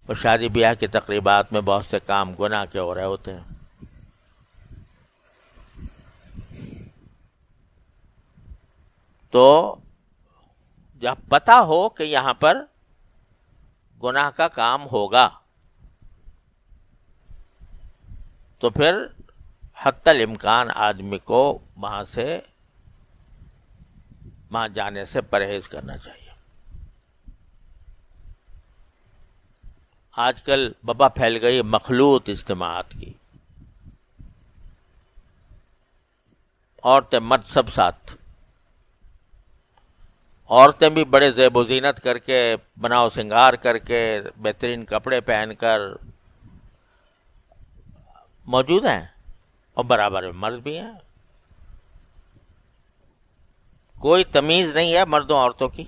اور شادی بیاہ کی تقریبات میں بہت سے کام گناہ کے ہو رہے ہوتے ہیں. تو جب پتا ہو کہ یہاں پر گناہ کا کام ہوگا تو پھر حتی الامکان آدمی کو وہاں جانے سے پرہیز کرنا چاہیے. آج کل وبا پھیل گئی مخلوط اجتماعات کی. عورتیں مرد سب ساتھ. عورتیں بھی بڑے زیب و زینت کر کے، بناؤ سنگار کر کے، بہترین کپڑے پہن کر موجود ہیں، اور برابر میں مرد بھی ہیں. کوئی تمیز نہیں ہے مردوں عورتوں کی،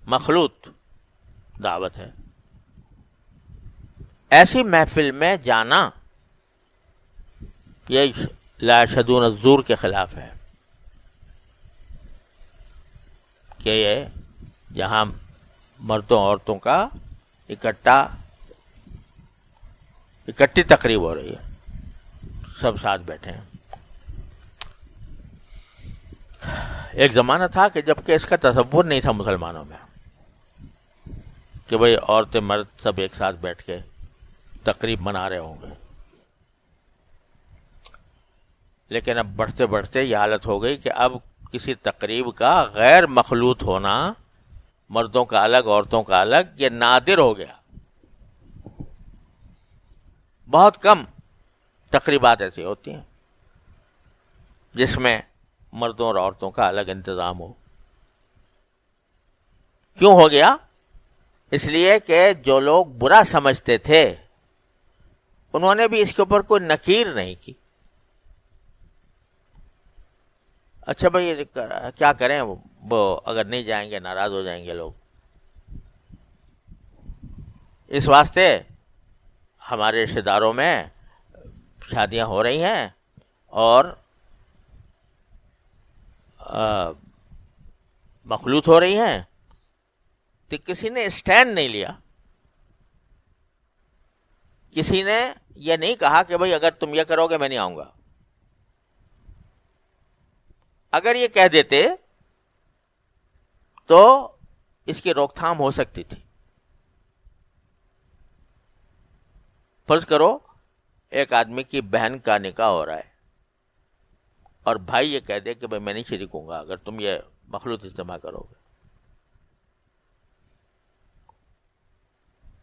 مخلوط دعوت ہے. ایسی محفل میں جانا یہ لا یشهدون الزور کے خلاف ہے کہ یہ جہاں مردوں عورتوں کا اکٹھی تقریب ہو رہی ہے، سب ساتھ بیٹھے ہیں. ایک زمانہ تھا کہ جب کہ اس کا تصور نہیں تھا مسلمانوں میں کہ بھئی عورتیں مرد سب ایک ساتھ بیٹھ کے تقریب منا رہے ہوں گے. لیکن اب بڑھتے بڑھتے یہ حالت ہو گئی کہ اب کسی تقریب کا غیر مخلوط ہونا، مردوں کا الگ عورتوں کا الگ، یہ نادر ہو گیا. بہت کم تقریبات ایسی ہوتی ہیں جس میں مردوں اور عورتوں کا الگ انتظام ہو. کیوں ہو گیا؟ اس لیے کہ جو لوگ برا سمجھتے تھے انہوں نے بھی اس کے اوپر کوئی نکیر نہیں کی. اچھا بھائی کیا کریں، وہ اگر نہیں جائیں گے ناراض ہو جائیں گے لوگ. اس واسطے ہمارے رشتہ داروں میں شادیاں ہو رہی ہیں اور مخلوط ہو رہی ہیں تو کسی نے اسٹینڈ نہیں لیا. کسی نے یہ نہیں کہا کہ بھئی اگر تم یہ کرو گے میں نہیں آؤں گا. اگر یہ کہہ دیتے تو اس کی روک تھام ہو سکتی تھی. فرض کرو ایک آدمی کی بہن کا نکاح ہو رہا ہے اور بھائی یہ کہہ دے کہ بھئی میں نہیں شریک ہوں گا اگر تم یہ مخلوط اجتماع کرو گے،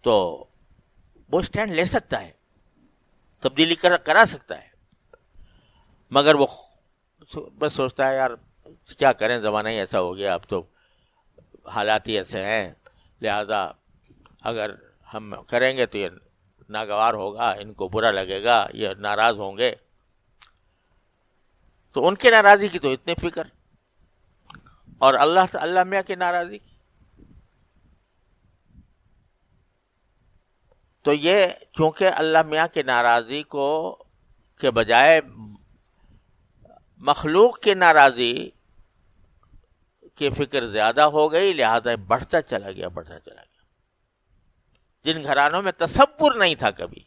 تو وہ اسٹینڈ لے سکتا ہے، تبدیلی کرا سکتا ہے. مگر وہ بس سوچتا ہے یار کیا کریں، زمانہ ہی ایسا ہو گیا، اب تو حالات ہی ایسے ہیں، لہذا اگر ہم کریں گے تو یہ ناگوار ہوگا، ان کو برا لگے گا، یہ ناراض ہوں گے. تو ان کی ناراضی کی تو اتنی فکر، اور اللہ میاں کی ناراضی کی. تو یہ چونکہ اللہ میاں کی ناراضی کو کے بجائے مخلوق کی ناراضی کی فکر زیادہ ہو گئی، لہذا بڑھتا چلا گیا. جن گھرانوں میں تصور نہیں تھا کبھی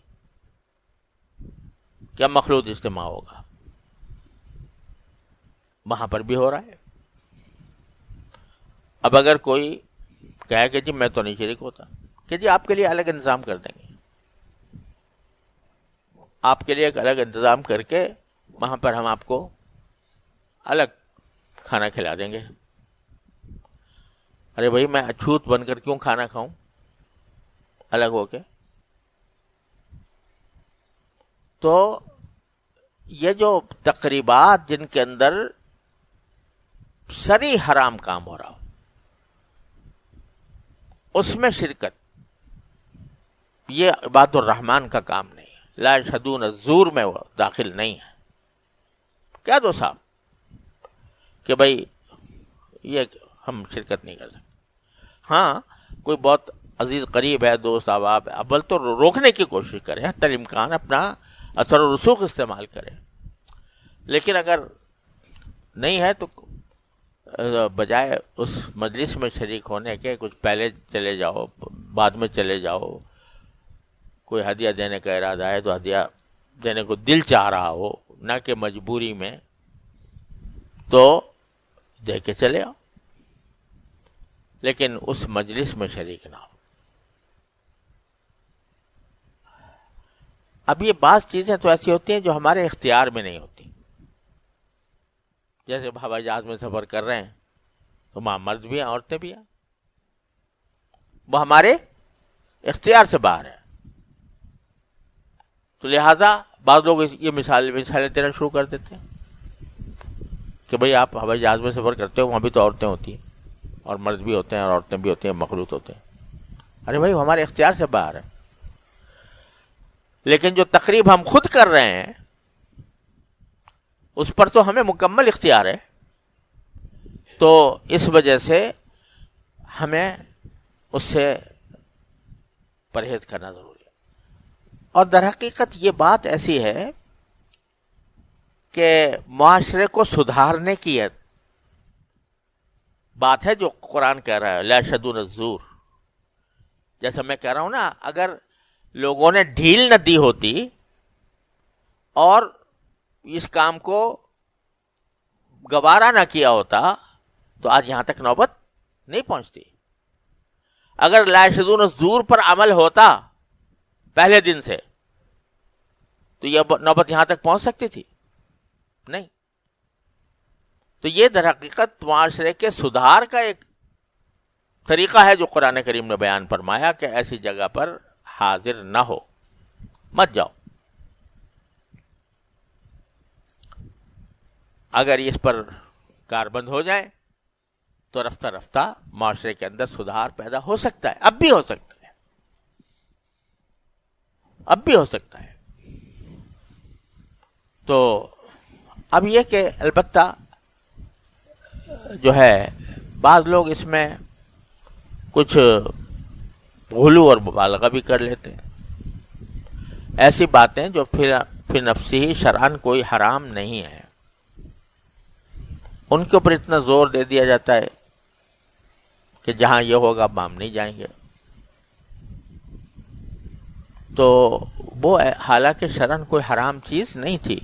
کہ مخلوط اجتماع ہوگا، وہاں پر بھی ہو رہا ہے. اب اگر کوئی کہے کہ جی میں تو نہیں شریک ہوتا، کہ جی آپ کے لیے الگ انتظام کر دیں گے، آپ کے لیے ایک الگ انتظام کر کے وہاں پر ہم آپ کو الگ کھانا کھلا دیں گے. ارے بھائی میں اچھوت بن کر کیوں کھانا کھاؤں الگ ہو کے؟ تو یہ جو تقریبات جن کے اندر سری حرام کام ہو رہا ہو اس میں شرکت، یہ عباد الرحمن کا کام نہیں ہے. لا یشهدون الزور میں وہ داخل نہیں ہے. کیا دو صاحب کہ بھائی یہ ہم شرکت نہیں کر سکتے. ہاں کوئی بہت عزیز قریب ہے، دوست احباب، اول تو روکنے کی کوشش کریں، حتی الامکان اپنا اثر و رسوخ استعمال کریں. لیکن اگر نہیں ہے تو بجائے اس مجلس میں شریک ہونے کے کچھ پہلے چلے جاؤ، بعد میں چلے جاؤ، کوئی ہدیہ دینے کا ارادہ ہے تو ہدیہ دینے کو دل چاہ رہا ہو، نہ کہ مجبوری میں، تو دے کے چلے آؤ، لیکن اس مجلس میں شریک نہ ہو۔ اب یہ بعض چیزیں تو ایسی ہوتی ہیں جو ہمارے اختیار میں نہیں ہوتی، جیسے ہوائی جہاز میں سفر کر رہے ہیں تو وہاں مرد بھی ہیں عورتیں بھی ہیں، وہ ہمارے اختیار سے باہر ہے، تو لہذا بعض لوگ یہ مثالیں دینا شروع کر دیتے ہیں کہ بھئی آپ ہوائی جہاز میں سفر کرتے ہو، وہاں بھی تو عورتیں ہوتی ہیں اور مرد بھی ہوتے ہیں اور عورتیں بھی ہوتی ہیں، مخلوط ہوتے ہیں۔ ارے بھائی ہمارے اختیار سے باہر ہے، لیکن جو تقریب ہم خود کر رہے ہیں اس پر تو ہمیں مکمل اختیار ہے، تو اس وجہ سے ہمیں اس سے پرہیز کرنا ضروری ہے۔ اور در حقیقت یہ بات ایسی ہے کہ معاشرے کو سدھارنے کی بات ہے جو قرآن کہہ رہا ہے لا یشهدون الزور۔ جیسا میں کہہ رہا ہوں نا، اگر لوگوں نے ڈھیل نہ دی ہوتی اور اس کام کو گوارا نہ کیا ہوتا تو آج یہاں تک نوبت نہیں پہنچتی۔ اگر لا یشهدون الزور پر عمل ہوتا پہلے دن سے تو یہ نوبت یہاں تک پہنچ سکتی تھی؟ نہیں۔ تو یہ در حقیقت معاشرے کے سدھار کا ایک طریقہ ہے جو قرآن کریم نے بیان فرمایا کہ ایسی جگہ پر حاضر نہ ہو، مت جاؤ۔ اگر اس پر کاربند ہو جائے تو رفتہ رفتہ معاشرے کے اندر سدھار پیدا ہو سکتا ہے، اب بھی ہو سکتا ہے، اب بھی ہو سکتا ہے۔ تو اب یہ کہ البتہ جو ہے بعض لوگ اس میں کچھ غلو اور مبالغہ بھی کر لیتے ہیں، ایسی باتیں جو پھر نفسی ہی شرعاً کوئی حرام نہیں ہے، ان کے اوپر اتنا زور دے دیا جاتا ہے کہ جہاں یہ ہوگا ہم نہیں جائیں گے، تو وہ حالانکہ شرعاً کوئی حرام چیز نہیں تھی۔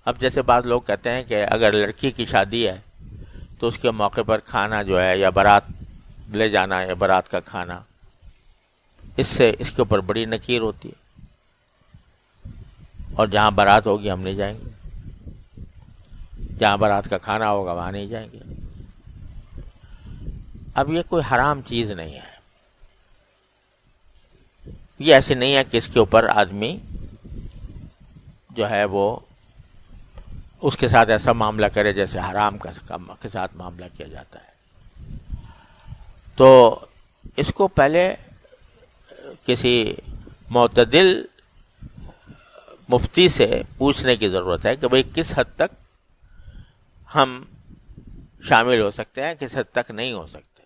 اب جیسے بعض لوگ کہتے ہیں کہ اگر لڑکی کی شادی ہے تو اس کے موقع پر کھانا جو ہے یا بارات لے جانا یا بارات کا کھانا، اس سے اس کے اوپر بڑی نکیر ہوتی ہے، اور جہاں بارات ہوگی ہم نہیں جائیں گے، جہاں بارات کا کھانا ہوگا وہاں نہیں جائیں گے۔ اب یہ کوئی حرام چیز نہیں ہے، یہ ایسی نہیں ہے کہ اس کے اوپر آدمی جو ہے وہ اس کے ساتھ ایسا معاملہ کرے جیسے حرام کے ساتھ معاملہ کیا جاتا ہے۔ تو اس کو پہلے کسی معتدل مفتی سے پوچھنے کی ضرورت ہے کہ بھئی کس حد تک ہم شامل ہو سکتے ہیں، کس حد تک نہیں ہو سکتے۔